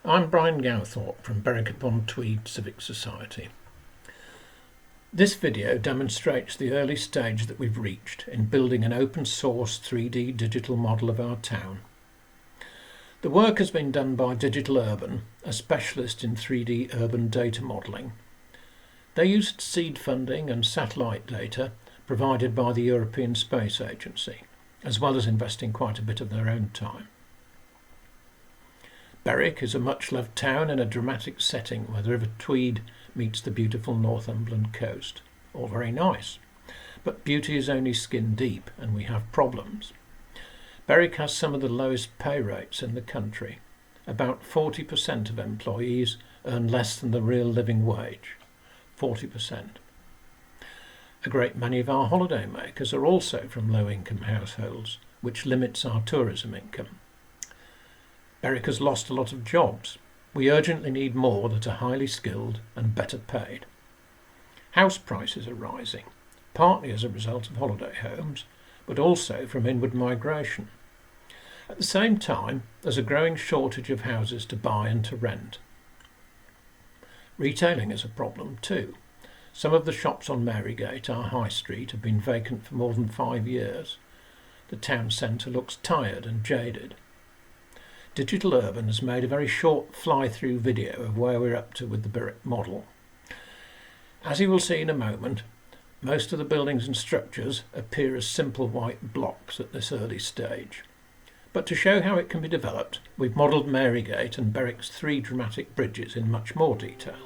I'm Brian Gowthorpe from Berwick-upon-Tweed Civic Society. This video demonstrates the early stage that we've reached in building an open source 3D digital model of our town. The work has been done by Digital Urban, a specialist in 3D urban data modelling. They used seed funding and satellite data provided by the European Space Agency, as well as investing quite a bit of their own time. Berwick is a much-loved town in a dramatic setting where the River Tweed meets the beautiful Northumberland coast. All very nice, but beauty is only skin deep and we have problems. Berwick has some of the lowest pay rates in the country. About 40% of employees earn less than the real living wage. 40%. A great many of our holiday makers are also from low-income households, which limits our tourism income. Berwick has lost a lot of jobs. We urgently need more that are highly skilled and better paid. House prices are rising, partly as a result of holiday homes, but also from inward migration. At the same time, there's a growing shortage of houses to buy and to rent. Retailing is a problem too. Some of the shops on Marygate, our high street, have been vacant for more than 5 years. The town centre looks tired and jaded. Digital Urban has made a very short fly-through video of where we're up to with the Berwick model. As you will see in a moment, most of the buildings and structures appear as simple white blocks at this early stage. But to show how it can be developed, we've modelled Marygate and Berwick's 3 dramatic bridges in much more detail.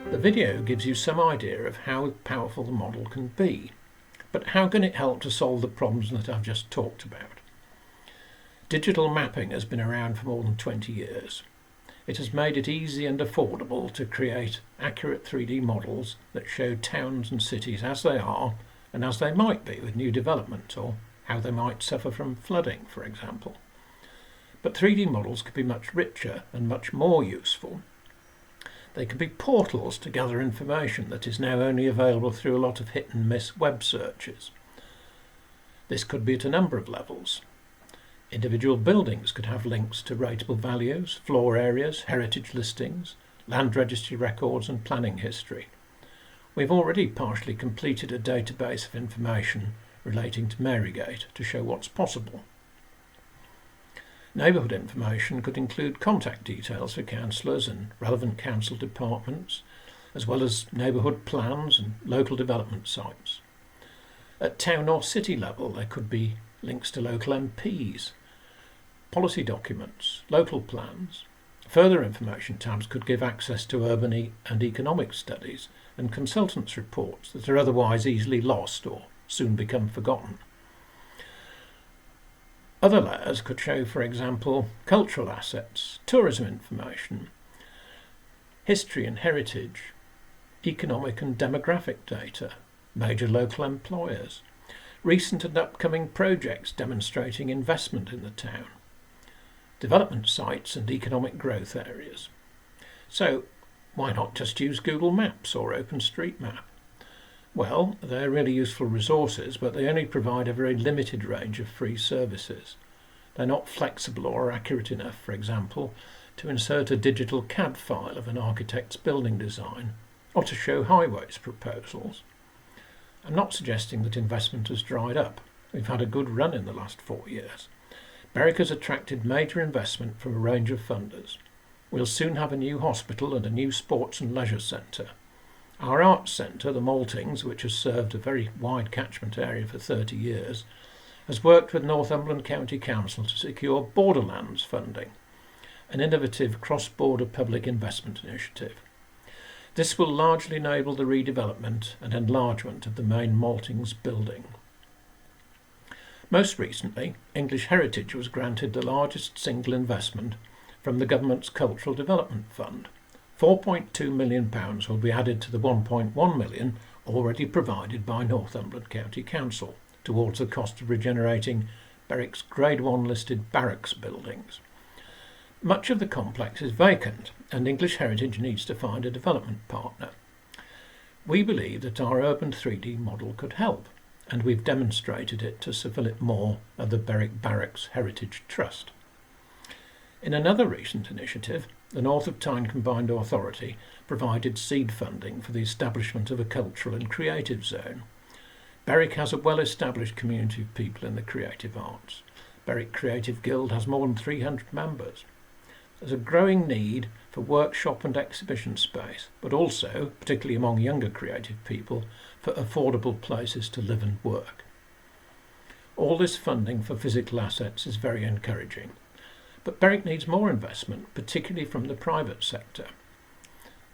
The video gives you some idea of how powerful the model can be, but how can it help to solve the problems that I've just talked about? Digital mapping has been around for more than 20 years. It has made it easy and affordable to create accurate 3D models that show towns and cities as they are and as they might be with new development, or how they might suffer from flooding, for example. But 3D models could be much richer and much more useful. They can be portals to gather information that is now only available through a lot of hit and miss web searches. This could be at a number of levels. Individual buildings could have links to rateable values, floor areas, heritage listings, land registry records and planning history. We've already partially completed a database of information relating to Marygate to show what's possible. Neighbourhood information could include contact details for councillors and relevant council departments, as well as neighbourhood plans and local development sites. At town or city level, there could be links to local MPs, policy documents, local plans. Further information tabs could give access to urban and economic studies and consultants' reports that are otherwise easily lost or soon become forgotten. Other layers could show, for example, cultural assets, tourism information, history and heritage, economic and demographic data, major local employers, recent and upcoming projects demonstrating investment in the town, development sites and economic growth areas. So why not just use Google Maps or OpenStreetMap? Well, they're really useful resources, but they only provide a very limited range of free services. They're not flexible or accurate enough, for example, to insert a digital CAD file of an architect's building design or to show highways proposals. I'm not suggesting that investment has dried up. We've had a good run in the last 4 years. Berwick has attracted major investment from a range of funders. We'll soon have a new hospital and a new sports and leisure centre. Our arts centre, the Maltings, which has served a very wide catchment area for 30 years, has worked with Northumberland County Council to secure Borderlands funding, an innovative cross-border public investment initiative. This will largely enable the redevelopment and enlargement of the main Maltings building. Most recently, English Heritage was granted the largest single investment from the government's Cultural Development Fund. £4.2 million will be added to the £1.1 million already provided by Northumberland County Council towards the cost of regenerating Berwick's Grade 1 listed barracks buildings. Much of the complex is vacant and English Heritage needs to find a development partner. We believe that our urban 3D model could help, and we've demonstrated it to Sir Philip Moore of the Berwick Barracks Heritage Trust. In another recent initiative, the North of Tyne Combined Authority provided seed funding for the establishment of a cultural and creative zone. Berwick has a well-established community of people in the creative arts. Berwick Creative Guild has more than 300 members. There's a growing need for workshop and exhibition space, but also, particularly among younger creative people, for affordable places to live and work. All this funding for physical assets is very encouraging, but Berwick needs more investment, particularly from the private sector.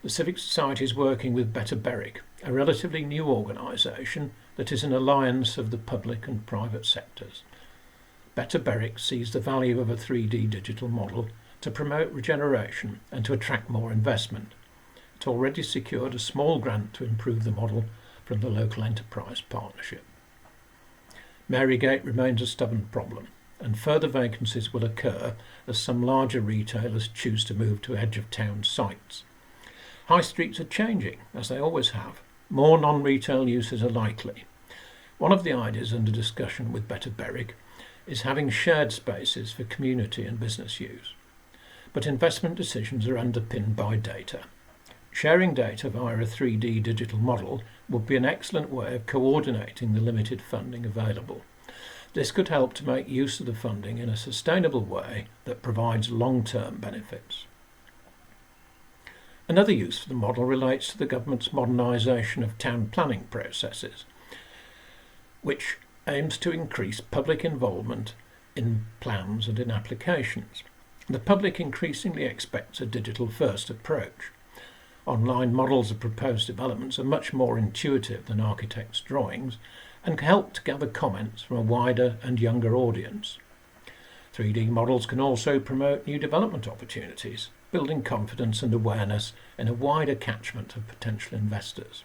The Civic Society is working with Better Berwick, a relatively new organisation that is an alliance of the public and private sectors. Better Berwick sees the value of a 3D digital model to promote regeneration and to attract more investment. It already secured a small grant to improve the model from the local enterprise partnership. Marygate remains a stubborn problem, and further vacancies will occur as some larger retailers choose to move to edge of town sites. High streets are changing, as they always have. More non-retail uses are likely. One of the ideas under discussion with Better Berwick is having shared spaces for community and business use. But investment decisions are underpinned by data. Sharing data via a 3D digital model would be an excellent way of coordinating the limited funding available. This could help to make use of the funding in a sustainable way that provides long-term benefits. Another use for the model relates to the government's modernisation of town planning processes, which aims to increase public involvement in plans and in applications. The public increasingly expects a digital-first approach. Online models of proposed developments are much more intuitive than architects' drawings and can help to gather comments from a wider and younger audience. 3D models can also promote new development opportunities, building confidence and awareness in a wider catchment of potential investors.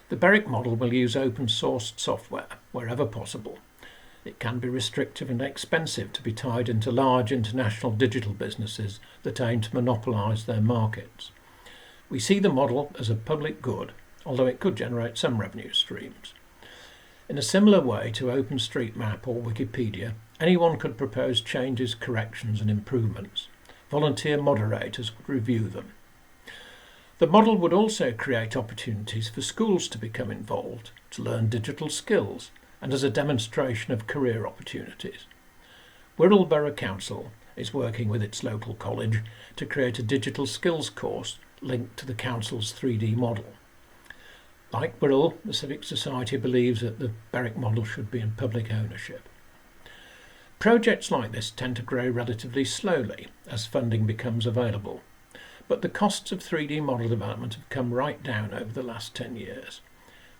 The Berwick model will use open-sourced software wherever possible. It can be restrictive and expensive to be tied into large international digital businesses that aim to monopolise their markets. We see the model as a public good, although it could generate some revenue streams. In a similar way to OpenStreetMap or Wikipedia, anyone could propose changes, corrections and improvements. Volunteer moderators would review them. The model would also create opportunities for schools to become involved, to learn digital skills, and as a demonstration of career opportunities. Wirral Borough Council is working with its local college to create a digital skills course linked to the council's 3D model. Like Wirral, the Civic Society believes that the Berwick model should be in public ownership. Projects like this tend to grow relatively slowly as funding becomes available, but the costs of 3D model development have come right down over the last 10 years.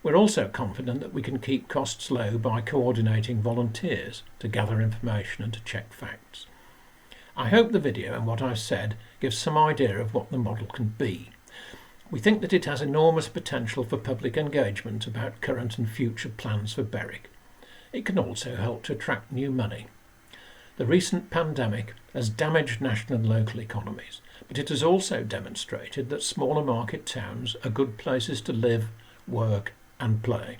We're also confident that we can keep costs low by coordinating volunteers to gather information and to check facts. I hope the video and what I've said gives some idea of what the model can be. We think that it has enormous potential for public engagement about current and future plans for Berwick. It can also help to attract new money. The recent pandemic has damaged national and local economies, but it has also demonstrated that smaller market towns are good places to live, work and play.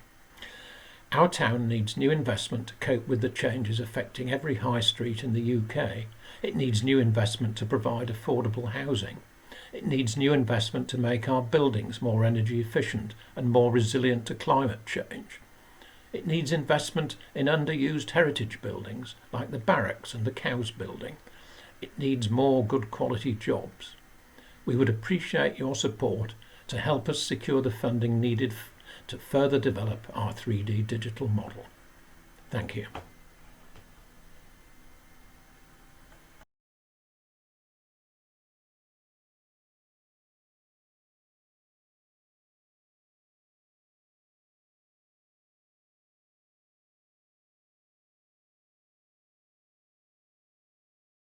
Our town needs new investment to cope with the changes affecting every high street in the UK. It needs new investment to provide affordable housing. It needs new investment to make our buildings more energy efficient and more resilient to climate change. It needs investment in underused heritage buildings like the barracks and the Cows building. It needs more good quality jobs. We would appreciate your support to help us secure the funding needed to further develop our 3D digital model. Thank you.